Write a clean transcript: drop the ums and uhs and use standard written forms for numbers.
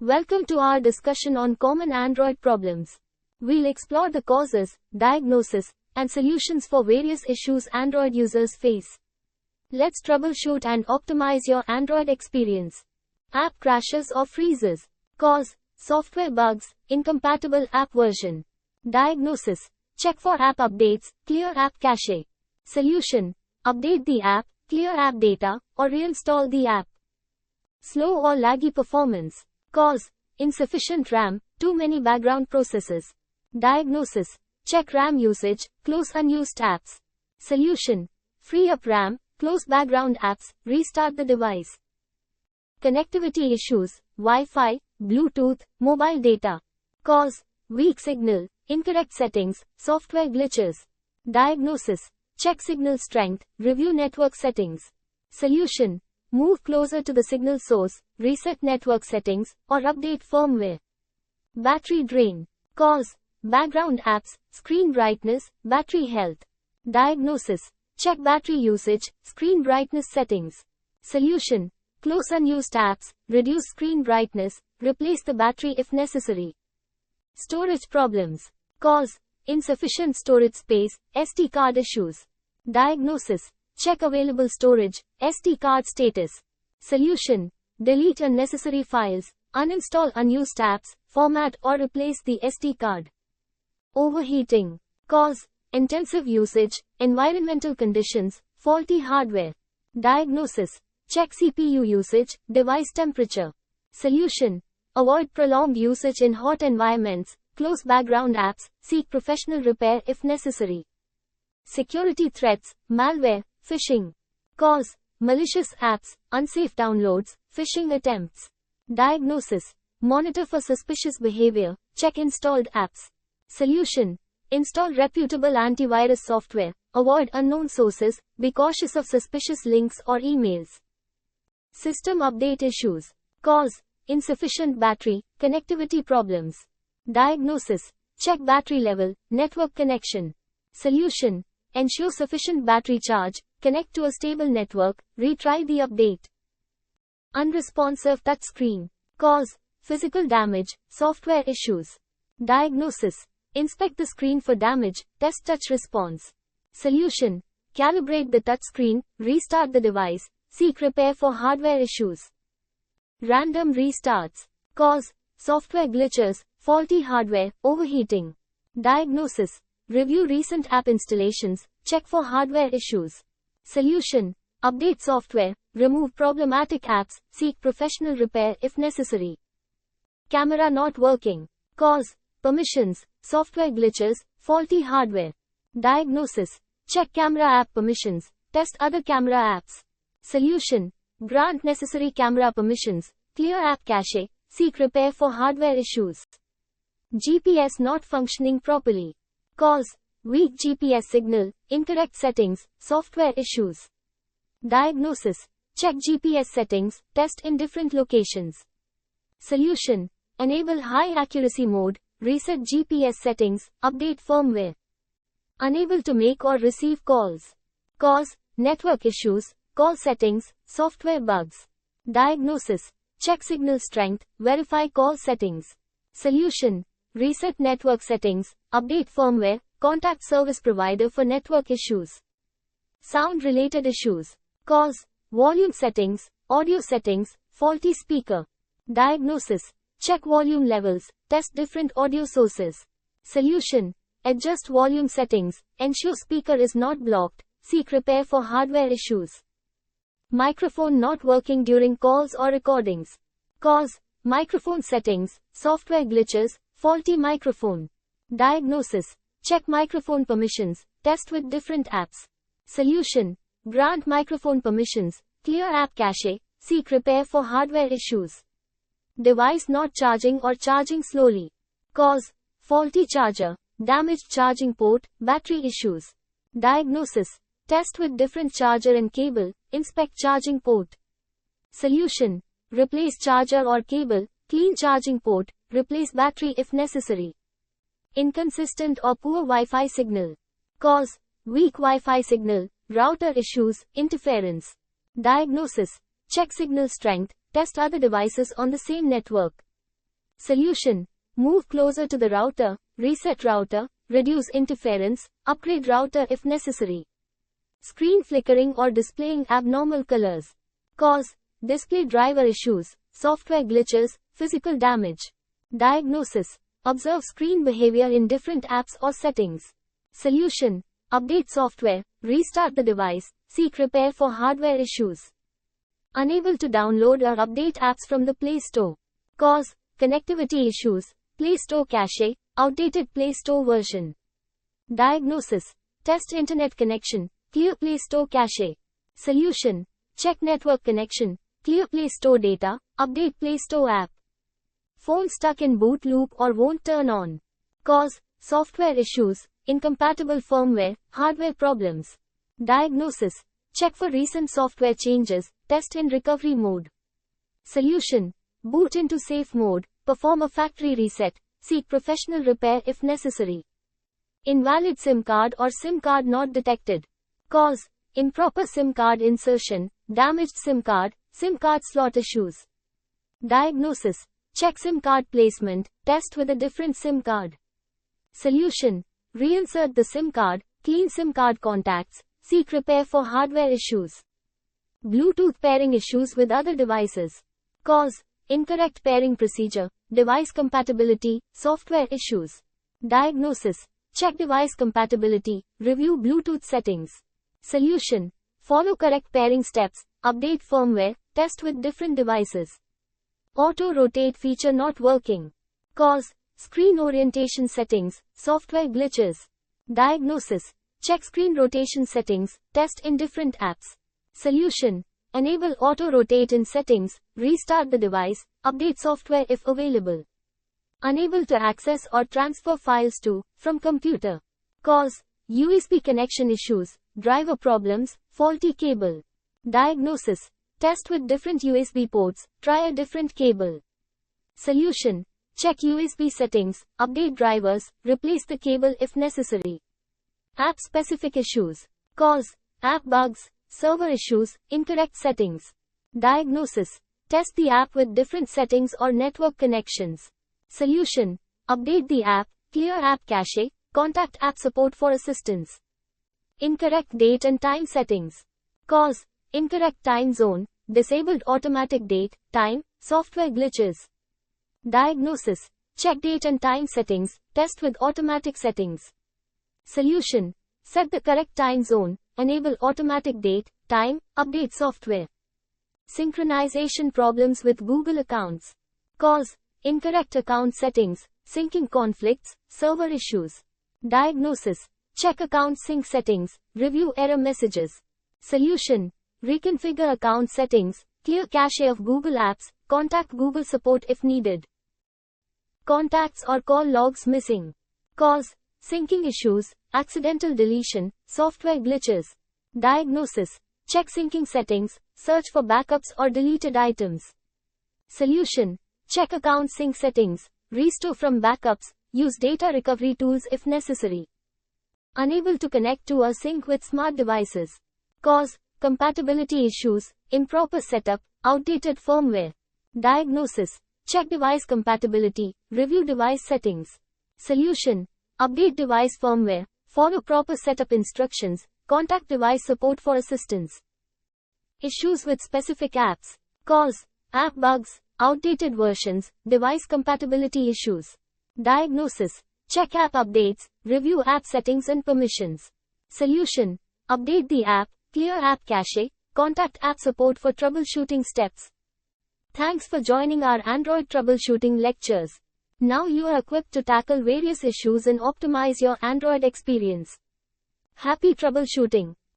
Welcome to our discussion on common Android problems. We'll explore the causes, diagnosis, and solutions for various issues Android users face. Let's troubleshoot and optimize your Android experience. App crashes or freezes. Cause: software bugs, incompatible app version. Diagnosis: check for app updates, clear app cache. Solution: update the app, clear app data, or reinstall the app. Slow or laggy performance. Cause: insufficient RAM, too many background processes. Diagnosis: check RAM usage, close unused apps. Solution: free up RAM, close background apps, restart the device. Connectivity issues: Wi-Fi, Bluetooth, mobile data. Cause: weak signal, incorrect settings, software glitches. Diagnosis: check signal strength, review network settings. Solution: move closer to the signal source, reset network settings, or update firmware. Battery drain. Cause: background apps, screen brightness, battery health. Diagnosis: check battery usage, screen brightness settings. Solution: close unused apps, reduce screen brightness, replace the battery if necessary. Storage problems. Cause: insufficient storage space, SD card issues. Diagnosis: check available storage, SD card status. Solution: delete unnecessary files, uninstall unused apps, format or replace the SD card. Overheating. Cause: intensive usage, environmental conditions, faulty hardware. Diagnosis: check CPU usage, device temperature. Solution: avoid prolonged usage in hot environments, close background apps, seek professional repair if necessary. Security threats, malware, phishing. Cause: malicious apps, unsafe downloads, phishing attempts. Diagnosis: monitor for suspicious behavior, check installed apps. Solution: install reputable antivirus software, avoid unknown sources, be cautious of suspicious links or emails. System update issues. Cause: insufficient battery, connectivity problems. Diagnosis: check battery level, network connection. Solution: ensure sufficient battery charge, connect to a stable network, retry the update. Unresponsive touchscreen. Cause: physical damage, software issues. Diagnosis: inspect the screen for damage, test touch response. Solution: calibrate the touchscreen, restart the device, seek repair for hardware issues. Random restarts. Cause: software glitches, faulty hardware, overheating. Diagnosis: review recent app installations, check for hardware issues. Solution: update software, remove problematic apps, seek professional repair if necessary. Camera not working. Cause: permissions, software glitches, faulty hardware. Diagnosis: check camera app permissions, test other camera apps. Solution: grant necessary camera permissions, clear app cache, seek repair for hardware issues. GPS not functioning properly. Cause: weak GPS signal, incorrect settings, software issues. Diagnosis: check GPS settings, test in different locations. Solution: enable high accuracy mode, reset GPS settings, update firmware. Unable to make or receive calls. Cause: network issues, call settings, software bugs. Diagnosis: check signal strength, verify call settings. Solution: reset network settings, update firmware, contact service provider for network issues. Sound related issues. Cause: volume settings, audio settings, faulty speaker. Diagnosis: check volume levels, test different audio sources. Solution: adjust volume settings, ensure speaker is not blocked, seek repair for hardware issues. Microphone not working during calls or recordings. Cause: microphone settings, software glitches, faulty microphone. Diagnosis: check microphone permissions, test with different apps. Solution: grant microphone permissions, clear app cache, seek repair for hardware issues. Device not charging or charging slowly. Cause: faulty charger, damaged charging port, battery issues. Diagnosis: test with different charger and cable, inspect charging port. Solution: replace charger or cable, clean charging port, replace battery if necessary. Inconsistent or poor Wi-Fi signal. Cause: weak Wi-Fi signal, router issues, interference. Diagnosis: check signal strength, test other devices on the same network. Solution. Move closer to the router, reset router, reduce interference, upgrade router if necessary. Screen flickering or displaying abnormal colors. Cause. Display driver issues, software glitches, physical damage. Diagnosis. Observe screen behavior in different apps or settings. Solution. Update software, restart the device, seek repair for hardware issues. Unable to download or update apps from the Play Store. Cause. Connectivity issues, Play Store cache, outdated Play Store version. Diagnosis. Test internet connection, clear Play Store cache. Solution. Check network connection, clear Play Store data, update Play Store app. Phone stuck in boot loop or won't turn on. Cause. Software issues, incompatible firmware, hardware problems. Diagnosis. Check for recent software changes, test in recovery mode. Solution. Boot into safe mode, perform a factory reset, seek professional repair if necessary. Invalid SIM card or SIM card not detected. Cause. Improper SIM card insertion, damaged SIM card slot issues. Diagnosis. Check SIM card placement, test with a different SIM card. Solution. Reinsert the SIM card, clean SIM card contacts, seek repair for hardware issues. Bluetooth pairing issues with other devices. Cause. Incorrect pairing procedure, device compatibility, software issues. Diagnosis. Check device compatibility, review Bluetooth settings. Solution. Follow correct pairing steps, update firmware, test with different devices. Auto rotate feature not working. Cause. Screen orientation settings, software glitches. Diagnosis. Check screen rotation settings, test in different apps. Solution. Enable auto rotate in settings, restart the device, update software if available. Unable to access or transfer files to, from computer. Cause. USB connection issues, driver problems, faulty cable. Diagnosis. Test with different USB ports, try a different cable. Solution. Check USB settings, update drivers, replace the cable if necessary. App specific issues. Cause. App bugs, server issues, incorrect settings. Diagnosis. Test the app with different settings or network connections. Solution. Update the app, clear app cache, contact app support for assistance. Incorrect date and time settings. Cause. Incorrect time zone, disabled automatic date, time, software glitches. Diagnosis. Check date and time settings, test with automatic settings. Solution. Set the correct time zone, enable automatic date, time, update software. Synchronization problems with Google accounts. Cause. Incorrect account settings, syncing conflicts, server issues. Diagnosis. Check account sync settings, review error messages. Solution. Reconfigure account settings, clear cache of Google apps, contact Google support if needed. Contacts or call logs missing. Cause. Syncing issues, accidental deletion, software glitches. Diagnosis. Check syncing settings, search for backups or deleted items. Solution. Check account sync settings, restore from backups, use data recovery tools if necessary. Unable to connect to or sync with smart devices. Cause. Compatibility issues, improper setup, outdated firmware. Diagnosis. Check device compatibility, review device settings. Solution. Update device firmware, follow proper setup instructions, contact device support for assistance. Issues with specific apps. Cause. App bugs, outdated versions, device compatibility issues. Diagnosis. Check app updates, review app settings and permissions. Solution. Update the app, clear app cache, contact app support for troubleshooting steps. Thanks for joining our Android troubleshooting lectures. Now you are equipped to tackle various issues and optimize your Android experience. Happy troubleshooting!